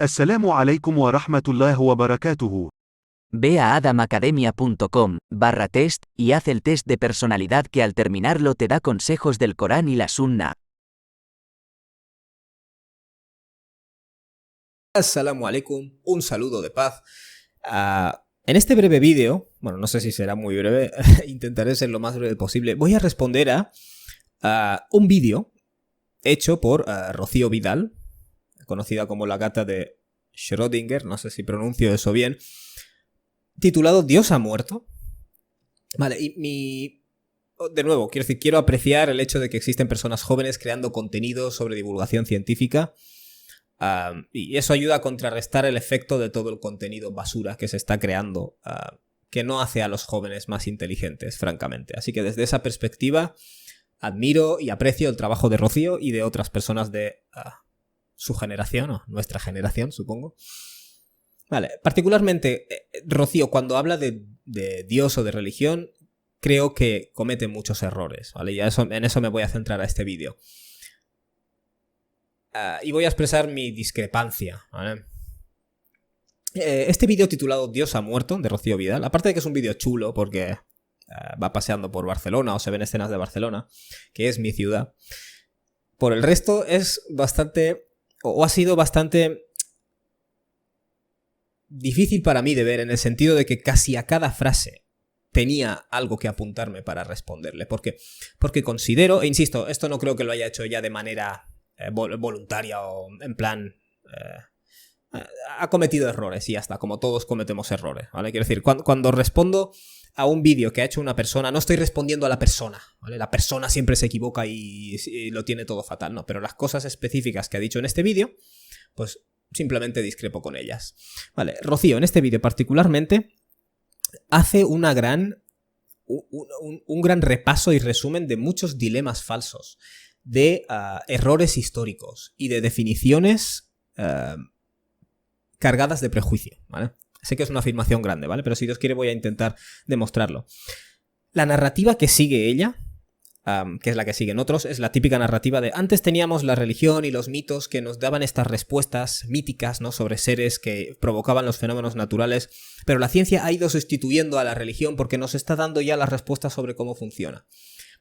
السلام عليكم ورحمة الله وبركاته. Ve a adamacademia.com/test y haz el test de personalidad que al terminarlo te da consejos del Corán y la Sunna. Assalamu alaikum, un saludo de paz. En este breve vídeo, bueno, no sé si será muy breve, intentaré ser lo más breve posible, voy a responder a un vídeo hecho por Rocío Vidal, conocida como la gata de Schrödinger, no sé si pronuncio eso bien, titulado Dios ha muerto. Vale, de nuevo, quiero apreciar el hecho de que existen personas jóvenes creando contenido sobre divulgación científica. Y eso ayuda a contrarrestar el efecto de todo el contenido basura que se está creando, que no hace a los jóvenes más inteligentes, francamente. Así que desde esa perspectiva admiro y aprecio el trabajo de Rocío y de otras personas de su generación, o nuestra generación, supongo. Vale, particularmente Rocío, cuando habla de Dios o de religión, creo que comete muchos errores, ¿vale? Y en eso me voy a centrar a este vídeo. Y voy a expresar mi discrepancia, ¿vale? Este vídeo titulado Dios ha muerto, de Rocío Vidal, aparte de que es un vídeo chulo porque va paseando por Barcelona o se ven escenas de Barcelona, que es mi ciudad, por el resto es bastante, o ha sido bastante difícil para mí de ver, en el sentido de que casi a cada frase tenía algo que apuntarme para responderle. ¿Por qué? Porque considero, e insisto, esto no creo que lo haya hecho ya de manera voluntaria o en plan ha cometido errores y ya está, como todos cometemos errores, ¿vale? Quiero decir, cuando respondo a un vídeo que ha hecho una persona, no estoy respondiendo a la persona, ¿vale? La persona siempre se equivoca y lo tiene todo fatal, no, pero las cosas específicas que ha dicho en este vídeo, pues simplemente discrepo con ellas. Vale, Rocío en este vídeo particularmente hace un gran repaso y resumen de muchos dilemas falsos, de errores históricos y de definiciones cargadas de prejuicio, ¿vale? Sé que es una afirmación grande, ¿vale? Pero si Dios quiere voy a intentar demostrarlo. La narrativa que sigue ella, que es la que siguen otros, es la típica narrativa de antes teníamos la religión y los mitos que nos daban estas respuestas míticas, ¿no?, sobre seres que provocaban los fenómenos naturales, pero la ciencia ha ido sustituyendo a la religión porque nos está dando ya las respuestas sobre cómo funciona.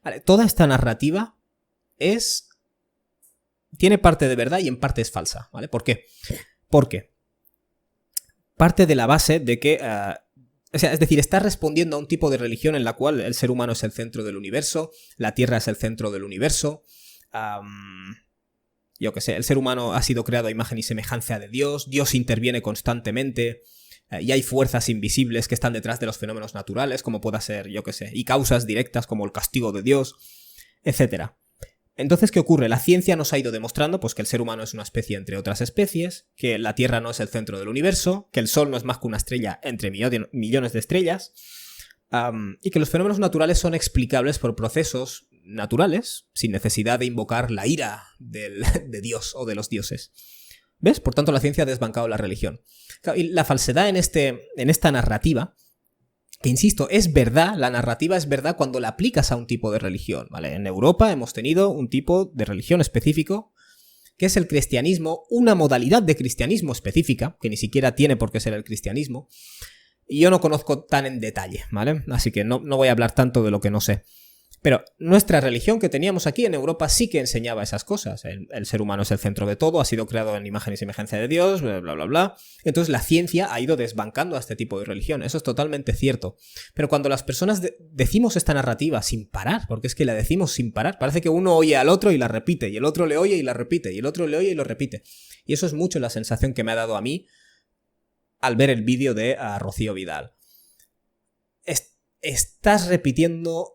Vale, toda esta narrativa tiene parte de verdad y en parte es falsa, ¿vale? ¿Por qué? Porque parte de la base de que es decir, está respondiendo a un tipo de religión en la cual el ser humano es el centro del universo, la Tierra es el centro del universo, yo qué sé, el ser humano ha sido creado a imagen y semejanza de Dios, Dios interviene constantemente, y hay fuerzas invisibles que están detrás de los fenómenos naturales, como pueda ser, yo qué sé, y causas directas como el castigo de Dios, etcétera. Entonces, ¿qué ocurre? La ciencia nos ha ido demostrando pues, que el ser humano es una especie entre otras especies, que la Tierra no es el centro del universo, que el Sol no es más que una estrella entre millones de estrellas, y que los fenómenos naturales son explicables por procesos naturales, sin necesidad de invocar la ira de Dios o de los dioses. ¿Ves? Por tanto, la ciencia ha desbancado la religión. Y la falsedad en esta narrativa, que insisto, es verdad, la narrativa es verdad cuando la aplicas a un tipo de religión, ¿vale? En Europa hemos tenido un tipo de religión específico, que es el cristianismo, una modalidad de cristianismo específica, que ni siquiera tiene por qué ser el cristianismo, y yo no conozco tan en detalle, ¿vale? Así que no voy a hablar tanto de lo que no sé. Pero nuestra religión que teníamos aquí en Europa sí que enseñaba esas cosas. El ser humano es el centro de todo, ha sido creado en imagen y semejanza de Dios, bla, bla, bla, bla. Entonces la ciencia ha ido desbancando a este tipo de religión. Eso es totalmente cierto. Pero cuando las personas decimos esta narrativa sin parar, porque es que la decimos sin parar, parece que uno oye al otro y la repite, y el otro le oye y la repite, y el otro le oye y lo repite. Y eso es mucho la sensación que me ha dado a mí al ver el vídeo de Rocío Vidal. Estás repitiendo...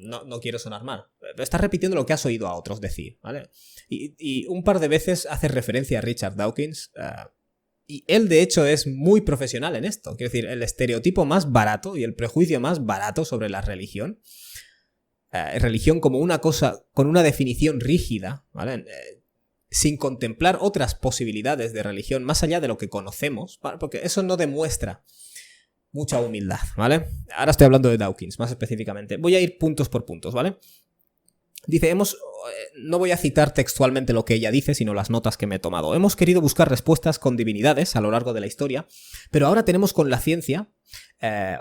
No quiero sonar mal, pero estás repitiendo lo que has oído a otros decir, ¿vale? Y un par de veces hace referencia a Richard Dawkins, y él de hecho es muy profesional en esto. Quiero decir, el estereotipo más barato y el prejuicio más barato sobre la religión, religión como una cosa con una definición rígida, ¿vale? Sin contemplar otras posibilidades de religión más allá de lo que conocemos, ¿vale? Porque eso no demuestra mucha humildad, ¿vale? Ahora estoy hablando de Dawkins, más específicamente. Voy a ir puntos por puntos, ¿vale? Dice, no voy a citar textualmente lo que ella dice, sino las notas que me he tomado. Hemos querido buscar respuestas con divinidades a lo largo de la historia, pero ahora tenemos con la ciencia,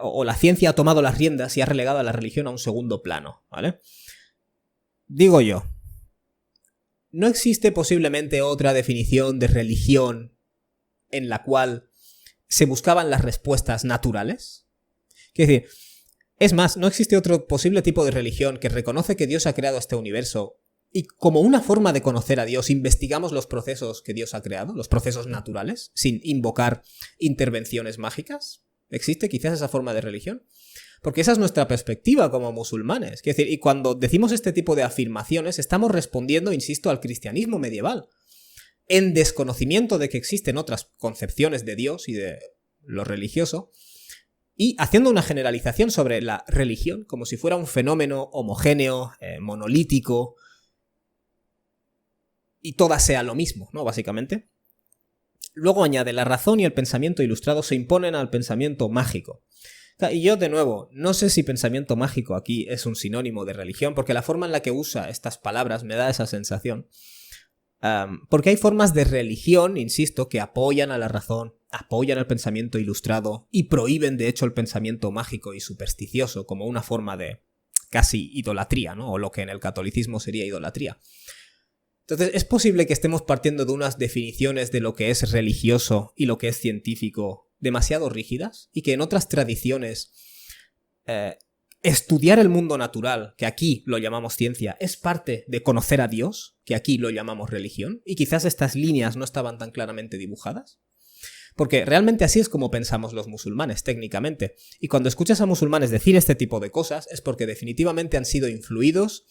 o la ciencia ha tomado las riendas y ha relegado a la religión a un segundo plano, ¿vale? Digo yo, ¿no existe posiblemente otra definición de religión en la cual se buscaban las respuestas naturales? Quiero decir, es más, ¿no existe otro posible tipo de religión que reconoce que Dios ha creado este universo y como una forma de conocer a Dios investigamos los procesos que Dios ha creado, los procesos naturales, sin invocar intervenciones mágicas? ¿Existe quizás esa forma de religión? Porque esa es nuestra perspectiva como musulmanes. Quiero decir, y cuando decimos este tipo de afirmaciones estamos respondiendo, insisto, al cristianismo medieval, en desconocimiento de que existen otras concepciones de Dios y de lo religioso, y haciendo una generalización sobre la religión como si fuera un fenómeno homogéneo, monolítico, y toda sea lo mismo, ¿no? Básicamente. Luego añade, la razón y el pensamiento ilustrado se imponen al pensamiento mágico. Y yo, de nuevo, no sé si pensamiento mágico aquí es un sinónimo de religión, porque la forma en la que usa estas palabras me da esa sensación. Porque hay formas de religión, insisto, que apoyan a la razón, apoyan el pensamiento ilustrado y prohíben, de hecho, el pensamiento mágico y supersticioso como una forma de casi idolatría, ¿no? O lo que en el catolicismo sería idolatría. Entonces, ¿es posible que estemos partiendo de unas definiciones de lo que es religioso y lo que es científico demasiado rígidas? Y que en otras tradiciones estudiar el mundo natural, que aquí lo llamamos ciencia, es parte de conocer a Dios, que aquí lo llamamos religión, y quizás estas líneas no estaban tan claramente dibujadas. Porque realmente así es como pensamos los musulmanes, técnicamente. Y cuando escuchas a musulmanes decir este tipo de cosas es porque definitivamente han sido influidos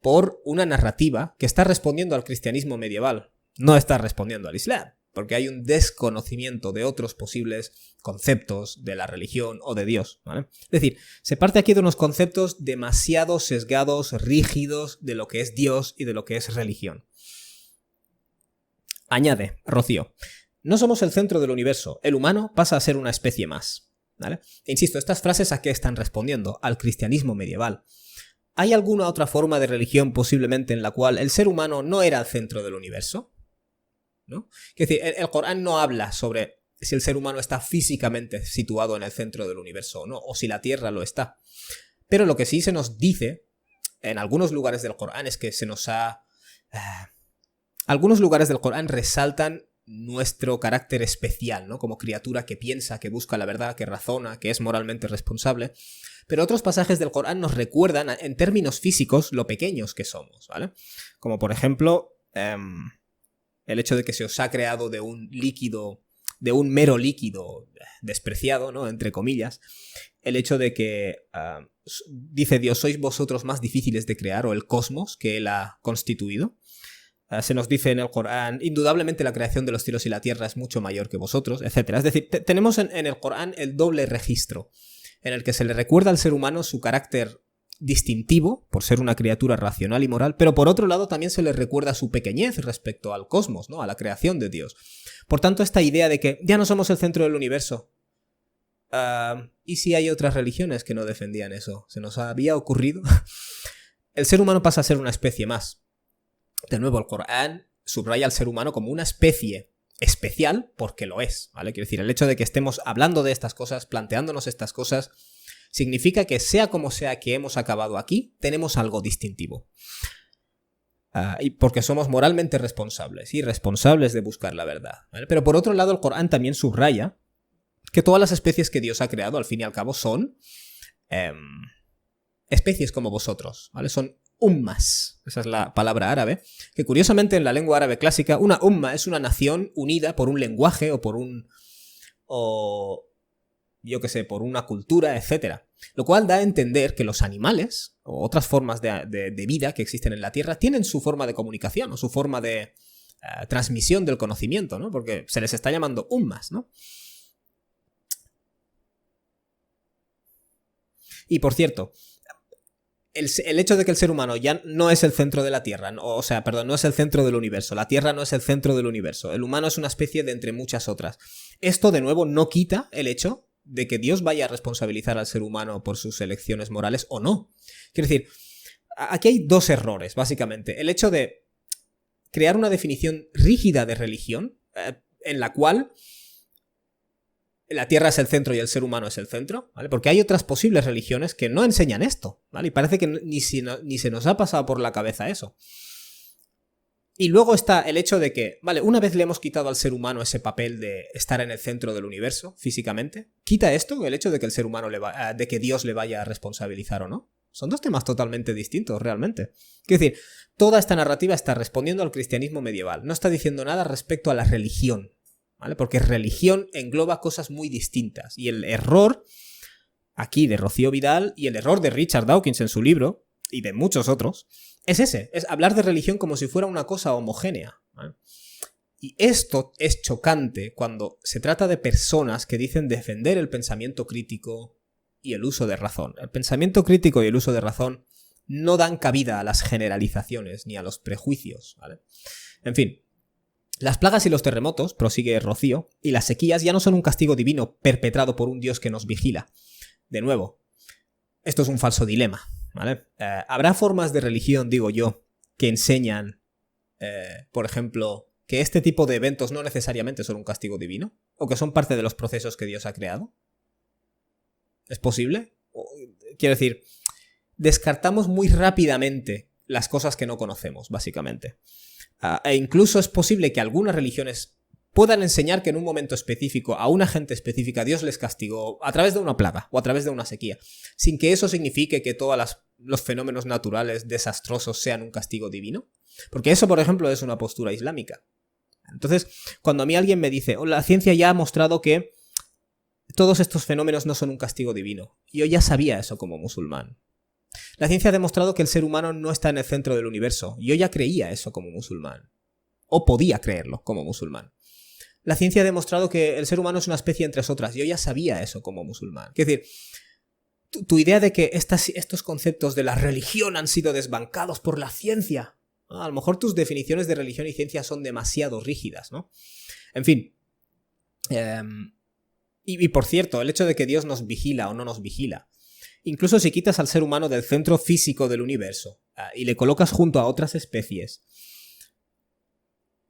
por una narrativa que está respondiendo al cristianismo medieval, no está respondiendo al islam, porque hay un desconocimiento de otros posibles conceptos de la religión o de Dios, ¿vale? Es decir, se parte aquí de unos conceptos demasiado sesgados, rígidos de lo que es Dios y de lo que es religión. Añade, Rocío, no somos el centro del universo, el humano pasa a ser una especie más, ¿vale? E insisto, estas frases ¿a qué están respondiendo? Al cristianismo medieval. ¿Hay alguna otra forma de religión posiblemente en la cual el ser humano no era el centro del universo? ¿No? Es decir, el Corán no habla sobre si el ser humano está físicamente situado en el centro del universo o no, o si la Tierra lo está. Pero lo que sí se nos dice en algunos lugares del Corán es que se nos ha... algunos lugares del Corán resaltan nuestro carácter especial, ¿no? Como criatura que piensa, que busca la verdad, que razona, que es moralmente responsable. Pero otros pasajes del Corán nos recuerdan en términos físicos lo pequeños que somos, ¿vale? Como por ejemplo, el hecho de que se os ha creado de un líquido, de un mero líquido despreciado, ¿no? Entre comillas. El hecho de que, dice Dios, sois vosotros más difíciles de crear, o el cosmos que Él ha constituido. Se nos dice en el Corán, indudablemente la creación de los cielos y la tierra es mucho mayor que vosotros, etc. Es decir, tenemos en el Corán el doble registro, en el que se le recuerda al ser humano su carácter distintivo, por ser una criatura racional y moral, pero por otro lado también se le recuerda su pequeñez respecto al cosmos, ¿no? A la creación de Dios. Por tanto, esta idea de que ya no somos el centro del universo, ¿y si hay otras religiones que no defendían eso? ¿Se nos había ocurrido? El ser humano pasa a ser una especie más. De nuevo, el Corán subraya al ser humano como una especie especial porque lo es, ¿vale? Quiero decir, el hecho de que estemos hablando de estas cosas, planteándonos estas cosas, significa que sea como sea que hemos acabado aquí, tenemos algo distintivo. Y porque somos moralmente responsables y responsables de buscar la verdad, ¿vale? Pero por otro lado, el Corán también subraya que todas las especies que Dios ha creado, al fin y al cabo, son especies como vosotros, ¿vale? Son ummas, esa es la palabra árabe, que curiosamente en la lengua árabe clásica, una umma es una nación unida por un lenguaje o por un... o yo qué sé, por una cultura, etc. Lo cual da a entender que los animales, o otras formas de vida que existen en la Tierra, tienen su forma de comunicación o su forma de transmisión del conocimiento, ¿no? Porque se les está llamando ummas, ¿no? Y por cierto, el hecho de que el ser humano ya no es el centro de la Tierra, no es el centro del universo, la Tierra no es el centro del universo, el humano es una especie de entre muchas otras. Esto, de nuevo, no quita el hecho de que Dios vaya a responsabilizar al ser humano por sus elecciones morales o no. Quiero decir, Aquí hay dos errores, básicamente. El hecho de crear una definición rígida de religión, en la cual la Tierra es el centro y el ser humano es el centro, ¿vale? Porque hay otras posibles religiones que no enseñan esto, ¿vale? Y parece que ni se nos ha pasado por la cabeza eso. Y luego está el hecho de que, vale, una vez le hemos quitado al ser humano ese papel de estar en el centro del universo, físicamente, quita esto el hecho de que el ser humano de que Dios le vaya a responsabilizar o no. Son dos temas totalmente distintos, realmente. Quiero decir, toda esta narrativa está respondiendo al cristianismo medieval. No está diciendo nada respecto a la religión, ¿vale? Porque religión engloba cosas muy distintas. Y el error aquí de Rocío Vidal y el error de Richard Dawkins en su libro, y de muchos otros, es ese, es hablar de religión como si fuera una cosa homogénea, ¿vale? Y esto es chocante cuando se trata de personas que dicen defender el pensamiento crítico y el uso de razón. El pensamiento crítico y el uso de razón no dan cabida a las generalizaciones ni a los prejuicios, ¿vale? En fin, las plagas y los terremotos, prosigue Rocío, y las sequías ya no son un castigo divino perpetrado por un Dios que nos vigila. De nuevo, esto es un falso dilema, ¿vale? Habrá formas de religión, digo yo, que enseñan, por ejemplo, que este tipo de eventos no necesariamente son un castigo divino, o que son parte de los procesos que Dios ha creado. ¿Es posible? Quiero decir, descartamos muy rápidamente las cosas que no conocemos, básicamente. E incluso es posible que algunas religiones puedan enseñar que en un momento específico, a una gente específica, Dios les castigó a través de una plaga o a través de una sequía, sin que eso signifique que todos los fenómenos naturales desastrosos sean un castigo divino. Porque eso, por ejemplo, es una postura islámica. Entonces, cuando a mí alguien me dice, la ciencia ya ha mostrado que todos estos fenómenos no son un castigo divino, yo ya sabía eso como musulmán. La ciencia ha demostrado que el ser humano no está en el centro del universo, yo ya creía eso como musulmán. O podía creerlo como musulmán. La ciencia ha demostrado que el ser humano es una especie entre otras, yo ya sabía eso como musulmán. Es decir, tu idea de que estos conceptos de la religión han sido desbancados por la ciencia, a lo mejor tus definiciones de religión y ciencia son demasiado rígidas, ¿no? En fin. Y por cierto, el hecho de que Dios nos vigila o no nos vigila, incluso si quitas al ser humano del centro físico del universo y le colocas junto a otras especies,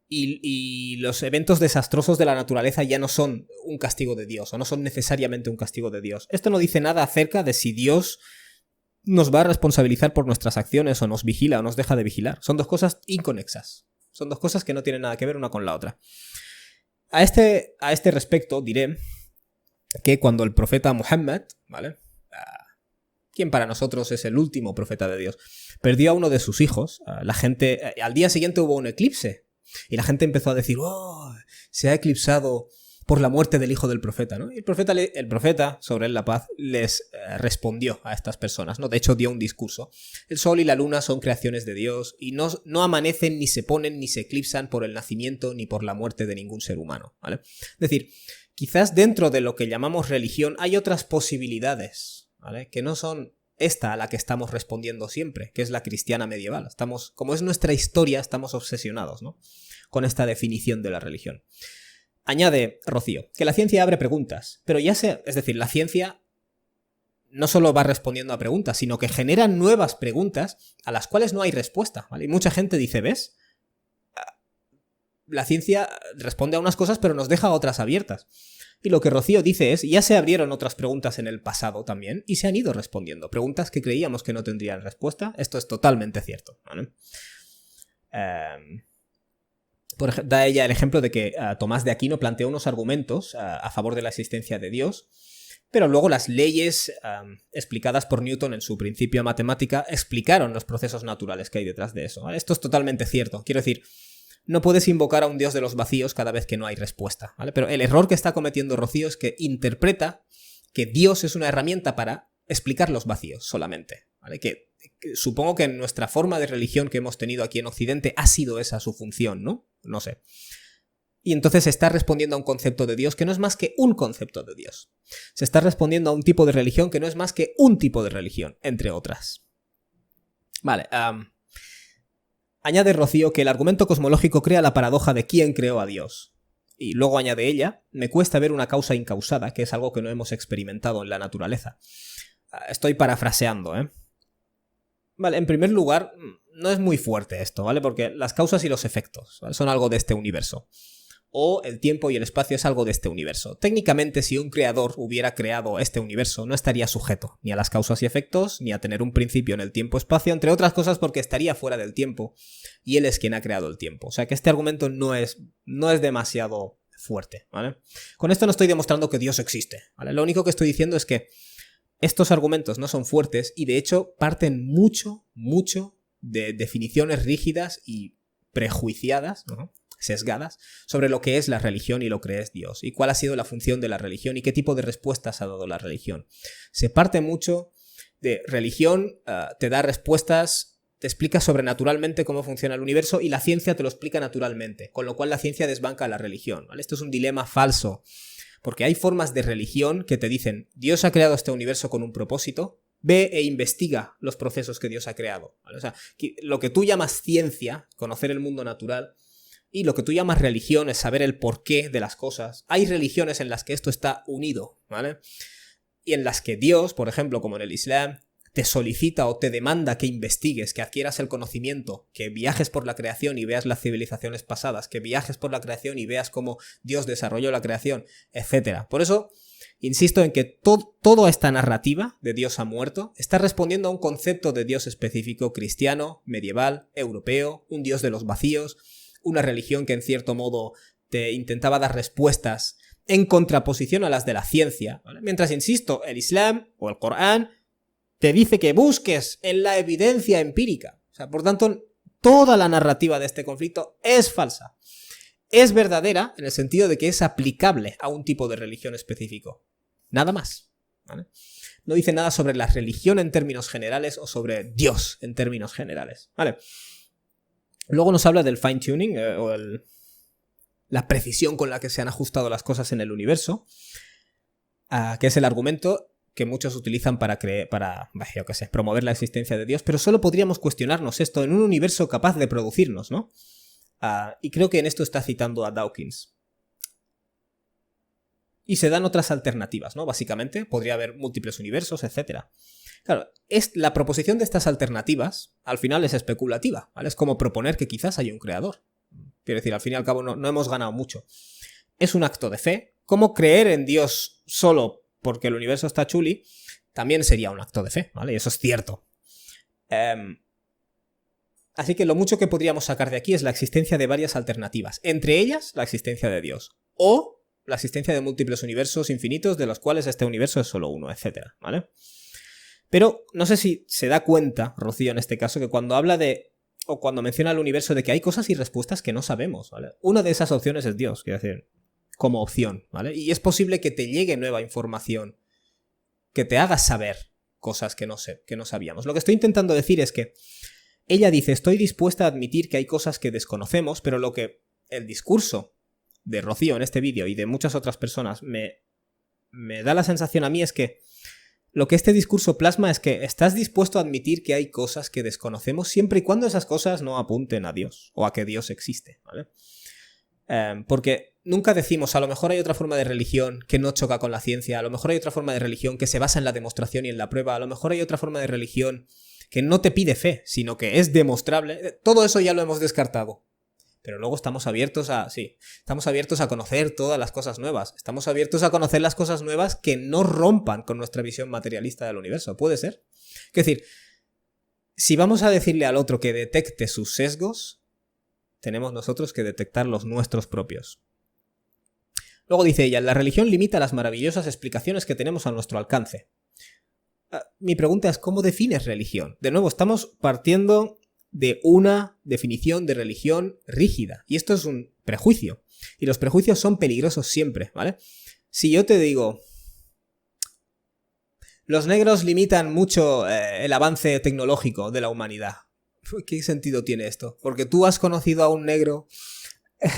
y los eventos desastrosos de la naturaleza ya no son un castigo de Dios, o no son necesariamente un castigo de Dios. Esto no dice nada acerca de si Dios nos va a responsabilizar por nuestras acciones, o nos vigila o nos deja de vigilar. Son dos cosas inconexas. Son dos cosas que no tienen nada que ver una con la otra. A este respecto diré que cuando el profeta Muhammad, ¿vale?, quien para nosotros es el último profeta de Dios, perdió a uno de sus hijos, la gente, al día siguiente hubo un eclipse, y la gente empezó a decir, se ha eclipsado por la muerte del hijo del profeta, ¿no? Y el profeta, sobre él la paz, les respondió a estas personas, ¿no? De hecho, dio un discurso. El sol y la luna son creaciones de Dios, y no amanecen, ni se ponen, ni se eclipsan por el nacimiento, ni por la muerte de ningún ser humano, ¿vale? Es decir, quizás dentro de lo que llamamos religión hay otras posibilidades, ¿vale?, que no son esta a la que estamos respondiendo siempre, que es la cristiana medieval. Como es nuestra historia, estamos obsesionados, ¿no?, con esta definición de la religión. Añade Rocío que la ciencia abre preguntas, pero es decir, la ciencia no solo va respondiendo a preguntas, sino que genera nuevas preguntas a las cuales no hay respuesta, ¿vale? Y mucha gente dice, ¿ves? La ciencia responde a unas cosas, pero nos deja otras abiertas. Y lo que Rocío dice es, ya se abrieron otras preguntas en el pasado también, y se han ido respondiendo. Preguntas que creíamos que no tendrían respuesta. Esto es totalmente cierto, ¿vale? Da ella el ejemplo de que Tomás de Aquino planteó unos argumentos a favor de la existencia de Dios, pero luego las leyes explicadas por Newton en su Principio de Matemática explicaron los procesos naturales que hay detrás de eso, ¿vale? Esto es totalmente cierto. Quiero decir, no puedes invocar a un Dios de los vacíos cada vez que no hay respuesta, ¿vale? Pero el error que está cometiendo Rocío es que interpreta que Dios es una herramienta para explicar los vacíos solamente, ¿vale? Que supongo que en nuestra forma de religión que hemos tenido aquí en Occidente ha sido esa su función, ¿no? No sé. Y entonces se está respondiendo a un concepto de Dios que no es más que un concepto de Dios. Se está respondiendo a un tipo de religión que no es más que un tipo de religión, entre otras. Vale, añade Rocío que el argumento cosmológico crea la paradoja de quién creó a Dios. Y luego añade ella, me cuesta ver una causa incausada, que es algo que no hemos experimentado en la naturaleza. Estoy parafraseando, ¿eh? Vale, en primer lugar, no es muy fuerte esto, ¿vale? Porque las causas y los efectos, ¿vale?, son algo de este universo. O el tiempo y el espacio es algo de este universo. Técnicamente, si un creador hubiera creado este universo, no estaría sujeto ni a las causas y efectos, ni a tener un principio en el tiempo-espacio, entre otras cosas porque estaría fuera del tiempo, y él es quien ha creado el tiempo. O sea que este argumento no es demasiado fuerte, ¿vale? Con esto no estoy demostrando que Dios existe, ¿vale? Lo único que estoy diciendo es que estos argumentos no son fuertes y de hecho parten mucho de definiciones rígidas y prejuiciadas, ¿no?, sesgadas, sobre lo que es la religión y lo que es Dios, y cuál ha sido la función de la religión y qué tipo de respuestas ha dado la religión. Se parte mucho de religión, te da respuestas, te explica sobrenaturalmente cómo funciona el universo y la ciencia te lo explica naturalmente, con lo cual la ciencia desbanca a la religión, ¿vale? Esto es un dilema falso, porque hay formas de religión que te dicen Dios ha creado este universo con un propósito, ve e investiga los procesos que Dios ha creado, ¿vale? O sea, lo que tú llamas ciencia, conocer el mundo natural, y lo que tú llamas religión es saber el porqué de las cosas. Hay religiones en las que esto está unido, ¿vale? Y en las que Dios, por ejemplo, como en el Islam, te solicita o te demanda que investigues, que adquieras el conocimiento, que viajes por la creación y veas las civilizaciones pasadas, que viajes por la creación y veas cómo Dios desarrolló la creación, etc. Por eso, insisto en que toda esta narrativa de Dios ha muerto está respondiendo a un concepto de Dios específico cristiano, medieval, europeo, un Dios de los vacíos, una religión que en cierto modo te intentaba dar respuestas en contraposición a las de la ciencia, ¿vale? Mientras, insisto, el Islam o el Corán te dice que busques en la evidencia empírica. O sea, por tanto, toda la narrativa de este conflicto es falsa. Es verdadera en el sentido de que es aplicable a un tipo de religión específico. Nada más, ¿vale? No dice nada sobre la religión en términos generales o sobre Dios en términos generales, ¿vale? Luego nos habla del fine-tuning, la precisión con la que se han ajustado las cosas en el universo, que es el argumento que muchos utilizan para promover la existencia de Dios, pero solo podríamos cuestionarnos esto en un universo capaz de producirnos, ¿no? Y creo que en esto está citando a Dawkins. Y se dan otras alternativas, ¿no? Básicamente, podría haber múltiples universos, etc. Claro, la proposición de estas alternativas, al final es especulativa, ¿vale? Es como proponer que quizás haya un creador. Quiero decir, al fin y al cabo no hemos ganado mucho. Es un acto de fe. Como creer en Dios solo porque el universo está chuli, también sería un acto de fe, ¿vale? Y eso es cierto. Así que lo mucho que podríamos sacar de aquí es la existencia de varias alternativas. Entre ellas, la existencia de Dios. O la existencia de múltiples universos infinitos, de los cuales este universo es solo uno, etc. ¿Vale? Pero no sé si se da cuenta, Rocío, en este caso, que cuando habla o cuando menciona el universo, de que hay cosas y respuestas que no sabemos, ¿vale? Una de esas opciones es Dios, quiero decir, como opción, ¿vale? Y es posible que te llegue nueva información, que te haga saber cosas que no sabíamos. Lo que estoy intentando decir es que ella dice, estoy dispuesta a admitir que hay cosas que desconocemos, pero lo que el discurso de Rocío en este vídeo y de muchas otras personas me da la sensación a mí es que lo que este discurso plasma es que estás dispuesto a admitir que hay cosas que desconocemos siempre y cuando esas cosas no apunten a Dios o a que Dios existe, ¿vale? Porque nunca decimos, a lo mejor hay otra forma de religión que no choca con la ciencia, a lo mejor hay otra forma de religión que se basa en la demostración y en la prueba, a lo mejor hay otra forma de religión que no te pide fe, sino que es demostrable. Todo eso ya lo hemos descartado. Pero luego estamos abiertos a conocer todas las cosas nuevas. Estamos abiertos a conocer las cosas nuevas que no rompan con nuestra visión materialista del universo. ¿Puede ser? Es decir, si vamos a decirle al otro que detecte sus sesgos, tenemos nosotros que detectar los nuestros propios. Luego dice ella, la religión limita las maravillosas explicaciones que tenemos a nuestro alcance. Mi pregunta es, ¿cómo defines religión? De nuevo, estamos partiendo de una definición de religión rígida. Y esto es un prejuicio. Y los prejuicios son peligrosos siempre, ¿vale? Si yo te digo, los negros limitan mucho el avance tecnológico de la humanidad. ¿Qué sentido tiene esto? Porque tú has conocido a un negro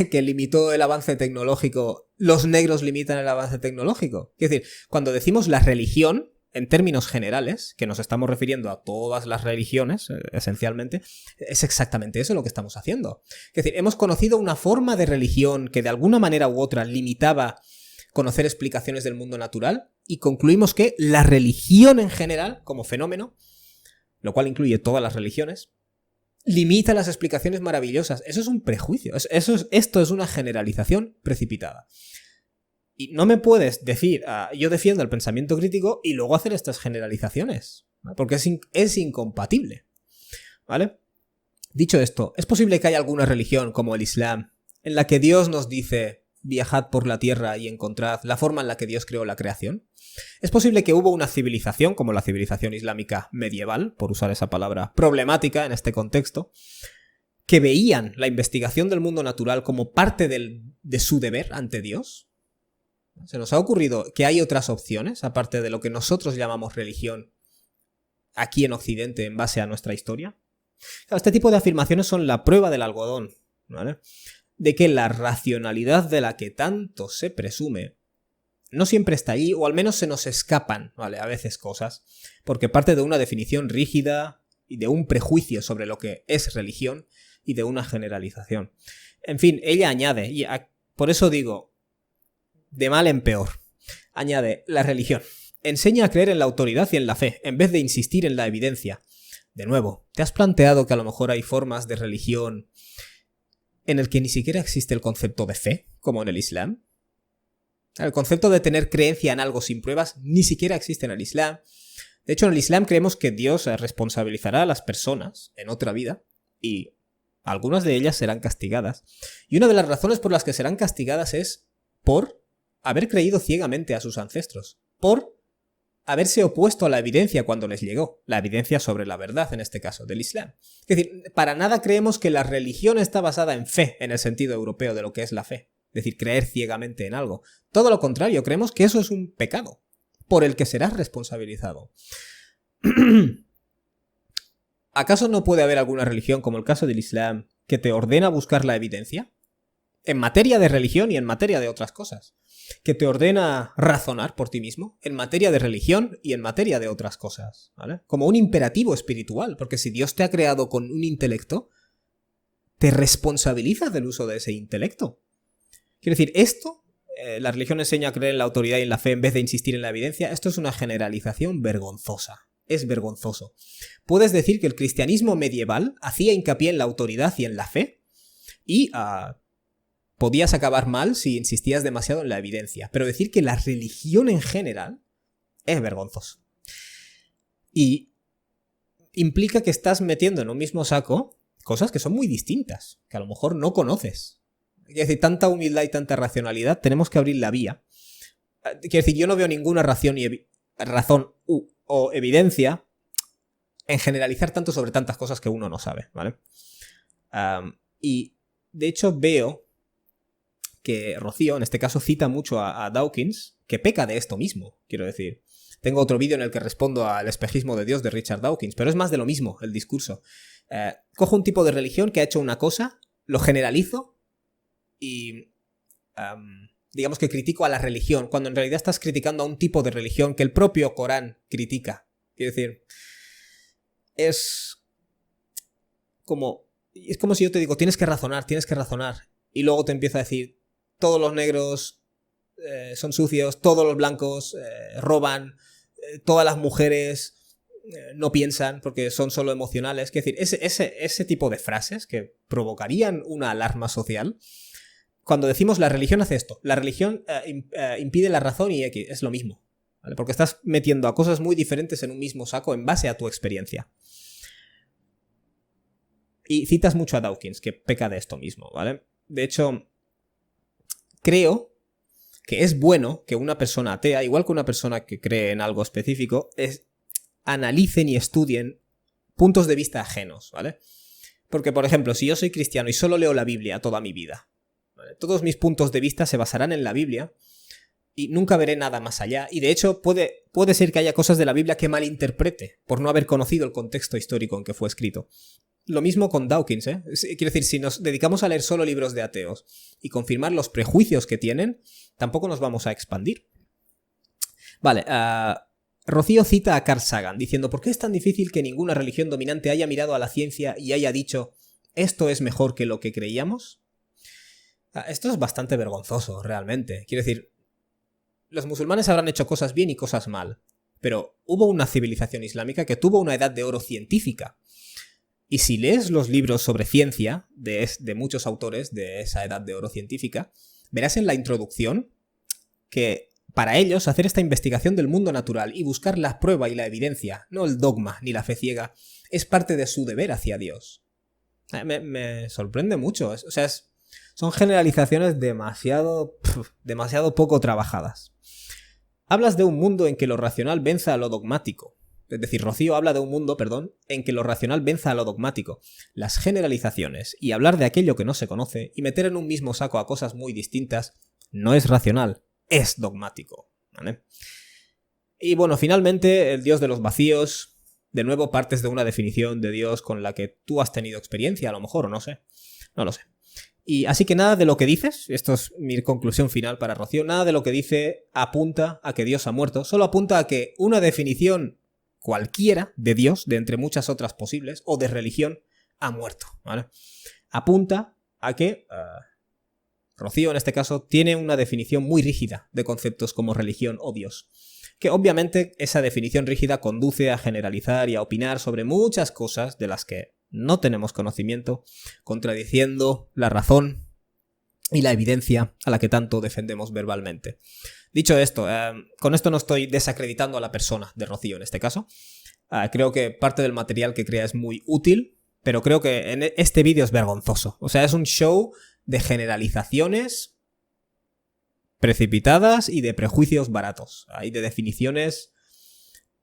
que limitó el avance tecnológico. ¿Los negros limitan el avance tecnológico? Es decir, cuando decimos la religión, en términos generales, que nos estamos refiriendo a todas las religiones, esencialmente, es exactamente eso lo que estamos haciendo. Es decir, hemos conocido una forma de religión que de alguna manera u otra limitaba conocer explicaciones del mundo natural y concluimos que la religión en general, como fenómeno, lo cual incluye todas las religiones, limita las explicaciones maravillosas. Eso es un prejuicio. Esto es una generalización precipitada. Y no me puedes decir, yo defiendo el pensamiento crítico y luego hacer estas generalizaciones, ¿vale? Porque es incompatible, ¿vale? Dicho esto, ¿es posible que haya alguna religión, como el Islam, en la que Dios nos dice, viajad por la tierra y encontrad la forma en la que Dios creó la creación? ¿Es posible que hubo una civilización, como la civilización islámica medieval, por usar esa palabra problemática en este contexto, que veían la investigación del mundo natural como parte de su deber ante Dios? ¿Se nos ha ocurrido que hay otras opciones, aparte de lo que nosotros llamamos religión, aquí en Occidente, en base a nuestra historia? Claro, este tipo de afirmaciones son la prueba del algodón, ¿vale? De que la racionalidad de la que tanto se presume no siempre está ahí, o al menos se nos escapan, ¿vale? A veces cosas, porque parte de una definición rígida y de un prejuicio sobre lo que es religión y de una generalización. En fin, ella añade, y por eso digo, de mal en peor, añade, la religión enseña a creer en la autoridad y en la fe, en vez de insistir en la evidencia. De nuevo, ¿te has planteado que a lo mejor hay formas de religión en el que ni siquiera existe el concepto de fe, como en el Islam? El concepto de tener creencia en algo sin pruebas ni siquiera existe en el Islam. De hecho, en el Islam creemos que Dios responsabilizará a las personas en otra vida y algunas de ellas serán castigadas. Y una de las razones por las que serán castigadas es por haber creído ciegamente a sus ancestros, por haberse opuesto a la evidencia cuando les llegó, la evidencia sobre la verdad, en este caso, del Islam. Es decir, para nada creemos que la religión está basada en fe, en el sentido europeo de lo que es la fe. Es decir, creer ciegamente en algo. Todo lo contrario, creemos que eso es un pecado, por el que serás responsabilizado. ¿Acaso no puede haber alguna religión, como el caso del Islam, que te ordena buscar la evidencia? En materia de religión y en materia de otras cosas. Que te ordena razonar por ti mismo en materia de religión y en materia de otras cosas, ¿vale? Como un imperativo espiritual, porque si Dios te ha creado con un intelecto, te responsabilizas del uso de ese intelecto. Quiero decir, esto, la religión enseña a creer en la autoridad y en la fe en vez de insistir en la evidencia, esto es una generalización vergonzosa. Es vergonzoso. Puedes decir que el cristianismo medieval hacía hincapié en la autoridad y en la fe y podías acabar mal si insistías demasiado en la evidencia, pero decir que la religión en general es vergonzoso. Y implica que estás metiendo en un mismo saco cosas que son muy distintas, que a lo mejor no conoces. Quiero decir, tanta humildad y tanta racionalidad, tenemos que abrir la vía. Quiero decir, yo no veo ninguna razón o evidencia en generalizar tanto sobre tantas cosas que uno no sabe, ¿vale? Y de hecho veo que Rocío, en este caso, cita mucho a Dawkins, que peca de esto mismo, quiero decir. Tengo otro vídeo en el que respondo al espejismo de Dios de Richard Dawkins, pero es más de lo mismo el discurso. Cojo un tipo de religión que ha hecho una cosa, lo generalizo y digamos que critico a la religión, cuando en realidad estás criticando a un tipo de religión que el propio Corán critica. Quiero decir, es como si yo te digo, tienes que razonar, y luego te empiezo a decir, todos los negros son sucios, todos los blancos roban, todas las mujeres no piensan porque son solo emocionales. Es decir, ese tipo de frases que provocarían una alarma social, cuando decimos la religión hace esto, la religión impide la razón y X, es lo mismo, ¿vale? Porque estás metiendo a cosas muy diferentes en un mismo saco en base a tu experiencia. Y citas mucho a Dawkins, que peca de esto mismo, ¿vale? De hecho, creo que es bueno que una persona atea, igual que una persona que cree en algo específico, analicen y estudien puntos de vista ajenos, ¿vale? Porque, por ejemplo, si yo soy cristiano y solo leo la Biblia toda mi vida, ¿vale? Todos mis puntos de vista se basarán en la Biblia y nunca veré nada más allá. Y de hecho, puede ser que haya cosas de la Biblia que malinterprete por no haber conocido el contexto histórico en que fue escrito. Lo mismo con Dawkins, ¿eh? Quiero decir, si nos dedicamos a leer solo libros de ateos y confirmar los prejuicios que tienen, tampoco nos vamos a expandir. Vale, Rocío cita a Carl Sagan diciendo: ¿por qué es tan difícil que ninguna religión dominante haya mirado a la ciencia y haya dicho esto es mejor que lo que creíamos? Esto es bastante vergonzoso, realmente. Quiero decir, los musulmanes habrán hecho cosas bien y cosas mal, pero hubo una civilización islámica que tuvo una edad de oro científica. Y si lees los libros sobre ciencia de muchos autores de esa edad de oro científica, verás en la introducción que para ellos hacer esta investigación del mundo natural y buscar la prueba y la evidencia, no el dogma ni la fe ciega, es parte de su deber hacia Dios. Me sorprende mucho. Son generalizaciones demasiado poco trabajadas. Hablas de un mundo en que lo racional venza a lo dogmático. Es decir, Rocío habla de un mundo, en que lo racional venza a lo dogmático. Las generalizaciones y hablar de aquello que no se conoce y meter en un mismo saco a cosas muy distintas no es racional, es dogmático. ¿Vale? Y bueno, finalmente, el Dios de los vacíos. De nuevo partes de una definición de Dios con la que tú has tenido experiencia, a lo mejor, o no sé. No lo sé. Y así que nada de lo que dices, esto es mi conclusión final para Rocío, nada de lo que dice apunta a que Dios ha muerto, solo apunta a que una definición cualquiera de Dios, de entre muchas otras posibles, o de religión, ha muerto, ¿vale? Apunta a que Rocío, en este caso, tiene una definición muy rígida de conceptos como religión o Dios. Que obviamente esa definición rígida conduce a generalizar y a opinar sobre muchas cosas de las que no tenemos conocimiento, contradiciendo la razón y la evidencia a la que tanto defendemos verbalmente. Dicho esto, con esto no estoy desacreditando a la persona de Rocío en este caso. Creo que parte del material que crea es muy útil, pero creo que en este vídeo es vergonzoso. O sea, es un show de generalizaciones precipitadas y de prejuicios baratos. Hay de definiciones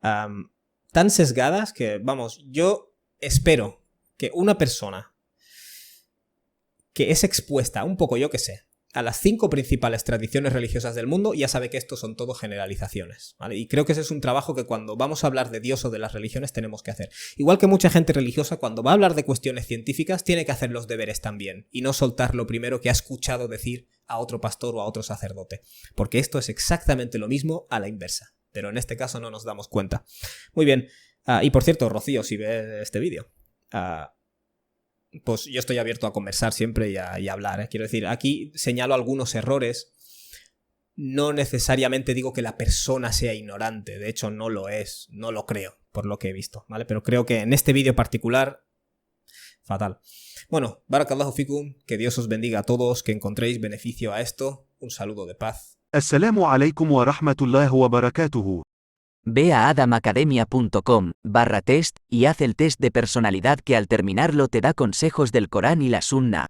tan sesgadas que, vamos, yo espero que una persona que es expuesta un poco, yo que sé, a las 5 principales tradiciones religiosas del mundo, ya sabe que esto son todo generalizaciones, ¿vale? Y creo que ese es un trabajo que cuando vamos a hablar de Dios o de las religiones tenemos que hacer. Igual que mucha gente religiosa, cuando va a hablar de cuestiones científicas, tiene que hacer los deberes también, y no soltar lo primero que ha escuchado decir a otro pastor o a otro sacerdote. Porque esto es exactamente lo mismo a la inversa. Pero en este caso no nos damos cuenta. Muy bien. Y por cierto, Rocío, si ves este vídeo, pues yo estoy abierto a conversar siempre y a hablar, ¿eh? Quiero decir, aquí señalo algunos errores. No necesariamente digo que la persona sea ignorante. De hecho, no lo es. No lo creo, por lo que he visto, ¿vale? Pero creo que en este vídeo particular, fatal. Bueno, Barakallahu fikum, que Dios os bendiga a todos, que encontréis beneficio a esto. Un saludo de paz. Assalamu alaikum wa rahmatullahi wa barakatuhu. Ve a adamacademia.com/test y haz el test de personalidad que al terminarlo te da consejos del Corán y la Sunna.